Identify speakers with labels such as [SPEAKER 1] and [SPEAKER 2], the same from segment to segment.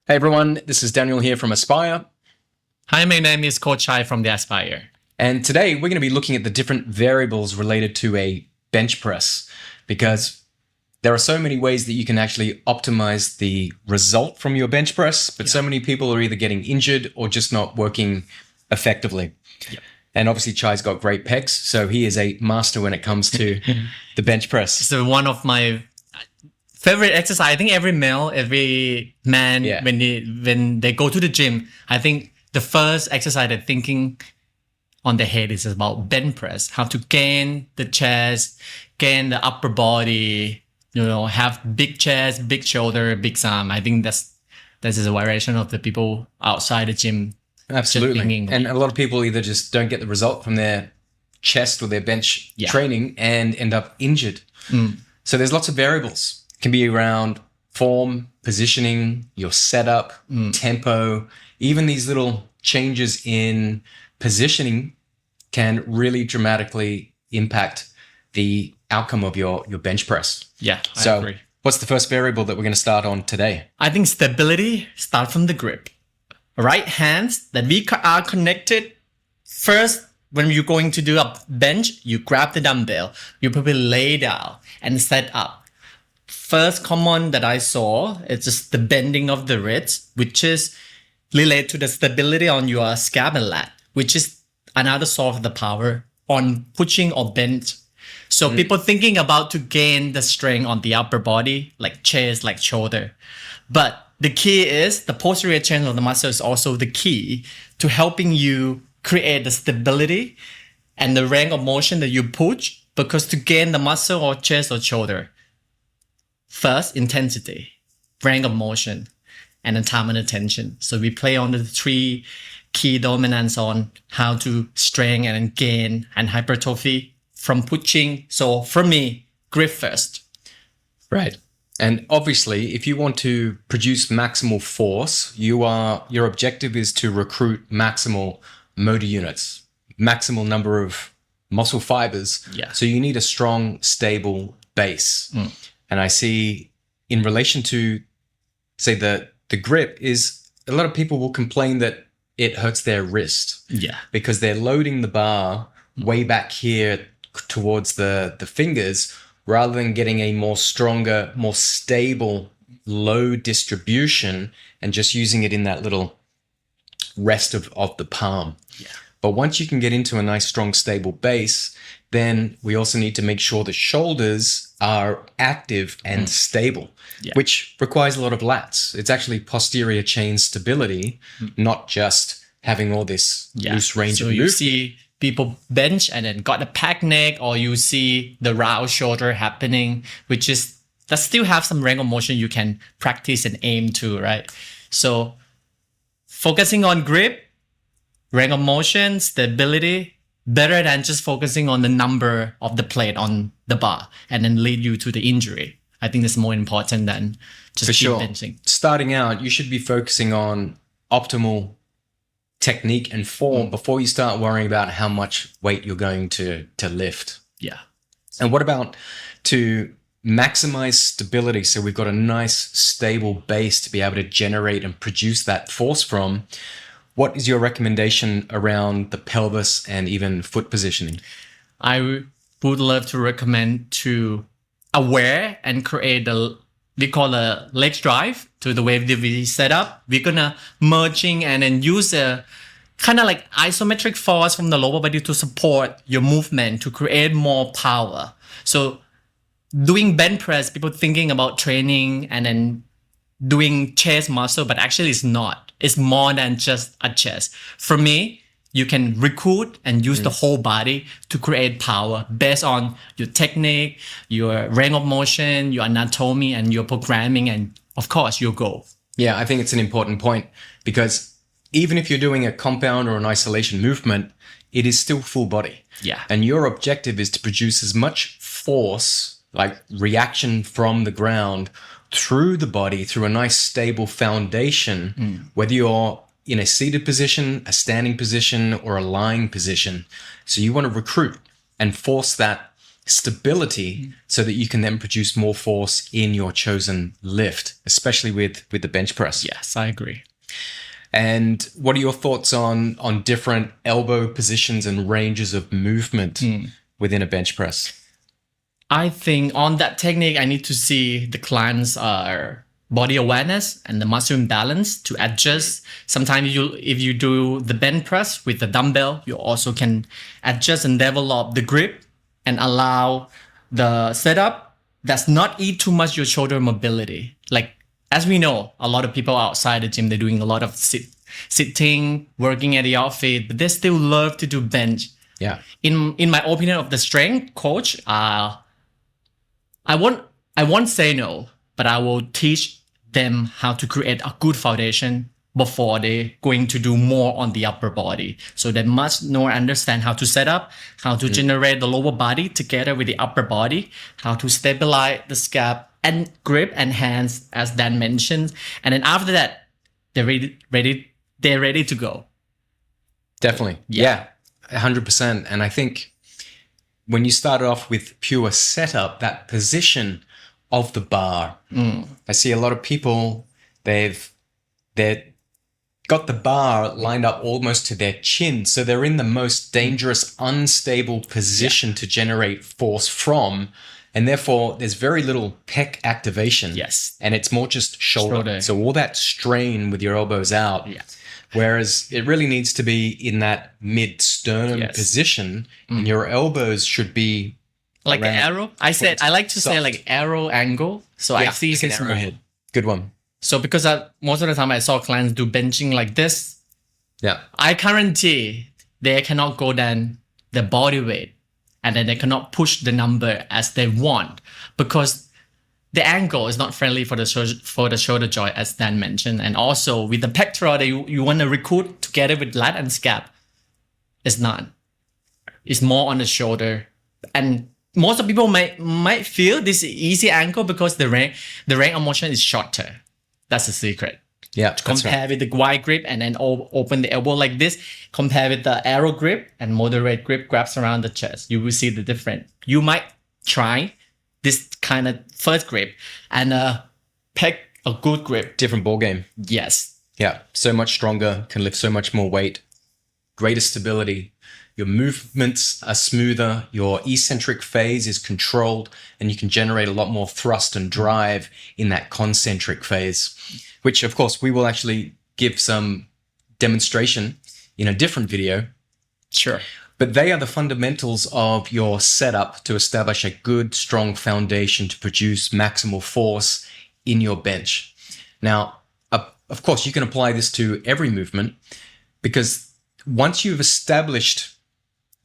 [SPEAKER 1] Hey everyone, this is Daniel here from Aspire.
[SPEAKER 2] Hi, my name is Coach Chaii from the Aspire.
[SPEAKER 1] And today we're going to be looking at the different variables related to a bench press, because there are so many ways that you can actually optimize the result from your bench press, but so many people are either getting injured or just not working effectively.
[SPEAKER 2] Yep.
[SPEAKER 1] And obviously Chai's got great pecs, so he is a master when it comes to the bench press.
[SPEAKER 2] So one of my favorite exercise. I think every male, every man, when they go to the gym, I think the first exercise they're thinking on their head is about bench press, how to gain the chest, gain the upper body, have big chest, big shoulder, big arm. I think this is a variation of the people outside the gym.
[SPEAKER 1] Absolutely. And a lot of people either just don't get the result from their chest or their bench training and end up injured. So there's lots of variables. It can be around form, positioning, your setup, tempo. Even these little changes in positioning can really dramatically impact the outcome of your bench press.
[SPEAKER 2] Yeah, I agree.
[SPEAKER 1] What's the first variable that we're going to start on today?
[SPEAKER 2] I think stability starts from the grip. Right hands that we are connected. First, when you're going to do a bench, you grab the dumbbell, you probably lay down and set up. First common that I saw is just the bending of the wrist, which is related to the stability on your scap and lat, which is another source of the power on pushing or bench. So people thinking about to gain the strength on the upper body, like chest, like shoulder. But the key is the posterior chain of the muscle is also the key to helping you create the stability and the range of motion that you push, because to gain the muscle or chest or shoulder, first, intensity, range of motion, and then time and attention. So we play on the three key dominants on how to strengthen and gain and hypertrophy from pushing. So for me, grip first.
[SPEAKER 1] Right. And obviously, if you want to produce maximal force, your objective is to recruit maximal motor units, maximal number of muscle fibers.
[SPEAKER 2] Yeah.
[SPEAKER 1] So you need a strong, stable base. And I see in relation to, say, the grip is a lot of people will complain that it hurts their wrist.
[SPEAKER 2] Yeah.
[SPEAKER 1] Because they're loading the bar way back here towards the fingers, rather than getting a more stronger, more stable load distribution and just using it in that little rest of the palm.
[SPEAKER 2] Yeah.
[SPEAKER 1] But once you can get into a nice, strong, stable base, then we also need to make sure the shoulders are active and stable, which requires a lot of lats. It's actually posterior chain stability, not just having all this loose range of movement.
[SPEAKER 2] So you see people bench and then got a pack neck, or you see the round shoulder happening, which is that still have some range of motion you can practice and aim to, right? So focusing on grip, range of motion, stability, better than just focusing on the number of the plate on the bar and then lead you to the injury. I think that's more important than just keep benching.
[SPEAKER 1] Starting out, you should be focusing on optimal technique and form before you start worrying about how much weight you're going to lift.
[SPEAKER 2] Yeah.
[SPEAKER 1] And what about to maximize stability, so we've got a nice stable base to be able to generate and produce that force from? What is your recommendation around the pelvis and even foot positioning?
[SPEAKER 2] I would love to recommend to aware and create we call a leg drive to the way that we set up. We're gonna merging and then use a kind of like isometric force from the lower body to support your movement to create more power. So doing bench press, people thinking about training and then doing chest muscle, but actually it's not. It's more than just a chest. For me, you can recruit and use the whole body to create power based on your technique, your range of motion, your anatomy, and your programming, and of course, your goal.
[SPEAKER 1] Yeah, I think it's an important point, because even if you're doing a compound or an isolation movement, it is still full body.
[SPEAKER 2] Yeah.
[SPEAKER 1] And your objective is to produce as much force, like reaction from the ground, through the body, through a nice stable foundation, whether you're in a seated position, a standing position, or a lying position. So you want to recruit and force that stability so that you can then produce more force in your chosen lift, especially with the bench press.
[SPEAKER 2] Yes, I agree.
[SPEAKER 1] And what are your thoughts on different elbow positions and ranges of movement within a bench press?
[SPEAKER 2] I think on that technique, I need to see the client's body awareness and the muscle imbalance to adjust. Sometimes if you do the bench press with the dumbbell, you also can adjust and develop the grip and allow the setup does not eat too much your shoulder mobility. Like, as we know, a lot of people outside the gym, they're doing a lot of sitting, working at the office, but they still love to do bench.
[SPEAKER 1] Yeah.
[SPEAKER 2] In my opinion of the strength coach, I won't say no, but I will teach them how to create a good foundation before they going to do more on the upper body. So they must know and understand how to set up, how to generate the lower body together with the upper body, how to stabilize the scap and grip and hands, as Dan mentioned. And then after that, they're ready to go.
[SPEAKER 1] Definitely. Yeah. 100%. And I think when you start off with pure setup, that position of the bar, I see a lot of people, they've got the bar lined up almost to their chin. So they're in the most dangerous, unstable position to generate force from. And therefore, there's very little pec activation.
[SPEAKER 2] Yes.
[SPEAKER 1] And it's more just shoulder. So all that strain with your elbows out.
[SPEAKER 2] Yeah.
[SPEAKER 1] Whereas it really needs to be in that mid-sternum position. And your elbows should be
[SPEAKER 2] like the arrow. I like to say like arrow angle. So I see
[SPEAKER 1] like
[SPEAKER 2] his
[SPEAKER 1] arrowhead. Good one.
[SPEAKER 2] So because most of the time I saw clients do benching like this.
[SPEAKER 1] Yeah.
[SPEAKER 2] I guarantee they cannot go down the body weight. And then they cannot push the number as they want because the angle is not friendly for the shoulder joint, as Dan mentioned. And also with the pectoral that you want to recruit together with lat and scap, it's not. It's more on the shoulder. And most of people might feel this easy angle because the range of motion is shorter. That's the secret.
[SPEAKER 1] Yeah,
[SPEAKER 2] compare with the wide grip and then open the elbow like this. Compare with the arrow grip and moderate grip grabs around the chest. You will see the difference. You might try this kind of first grip and pick a good grip.
[SPEAKER 1] Different ball game.
[SPEAKER 2] Yes.
[SPEAKER 1] Yeah, so much stronger, can lift so much more weight, greater stability. Your movements are smoother, your eccentric phase is controlled, and you can generate a lot more thrust and drive in that concentric phase, which of course we will actually give some demonstration in a different video.
[SPEAKER 2] Sure.
[SPEAKER 1] But they are the fundamentals of your setup to establish a good, strong foundation to produce maximal force in your bench. Now, of course, you can apply this to every movement because once you've established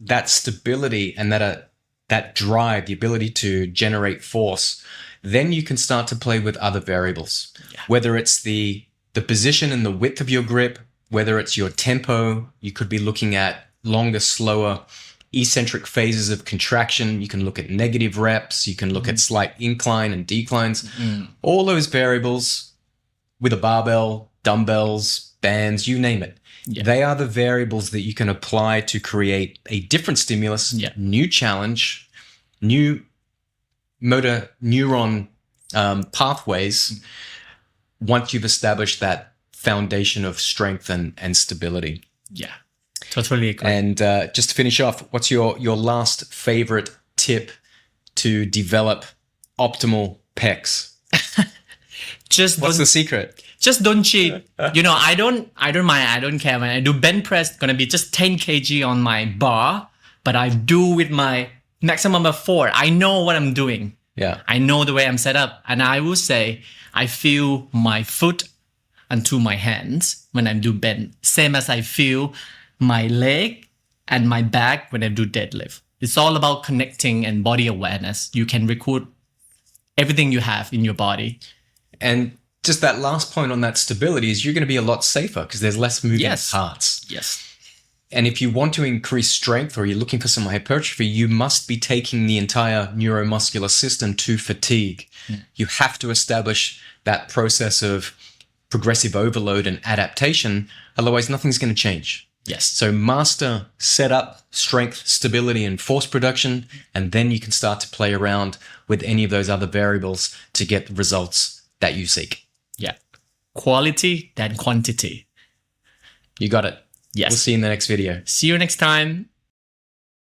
[SPEAKER 1] that stability and that drive, the ability to generate force, then you can start to play with other variables. Yeah. Whether it's the position and the width of your grip, whether it's your tempo, you could be looking at longer, slower, eccentric phases of contraction. You can look at negative reps. You can look at slight incline and declines. All those variables with a barbell, dumbbells, bands, you name it. Yeah. They are the variables that you can apply to create a different stimulus, new challenge, new motor neuron pathways once you've established that foundation of strength and stability.
[SPEAKER 2] Yeah, totally agree.
[SPEAKER 1] And just to finish off, what's your last favorite tip to develop optimal pecs? What's the secret?
[SPEAKER 2] Just don't cheat. I don't mind. I don't care when I do bench press. Gonna be just 10 kg on my bar, but I do with my maximum of 4. I know what I'm doing.
[SPEAKER 1] Yeah.
[SPEAKER 2] I know the way I'm set up, and I will say I feel my foot onto my hands when I do bench, same as I feel my leg and my back when I do deadlift. It's all about connecting and body awareness. You can recruit everything you have in your body.
[SPEAKER 1] And just that last point on that stability is you're going to be a lot safer because there's less moving parts.
[SPEAKER 2] Yes.
[SPEAKER 1] And if you want to increase strength or you're looking for some hypertrophy, you must be taking the entire neuromuscular system to fatigue. You have to establish that process of progressive overload and adaptation. Otherwise, nothing's going to change.
[SPEAKER 2] Yes.
[SPEAKER 1] So master setup, strength, stability, and force production, and then you can start to play around with any of those other variables to get the results that you seek.
[SPEAKER 2] Yeah. Quality than quantity.
[SPEAKER 1] You got it.
[SPEAKER 2] Yes.
[SPEAKER 1] We'll see you in the next video.
[SPEAKER 2] See you next time.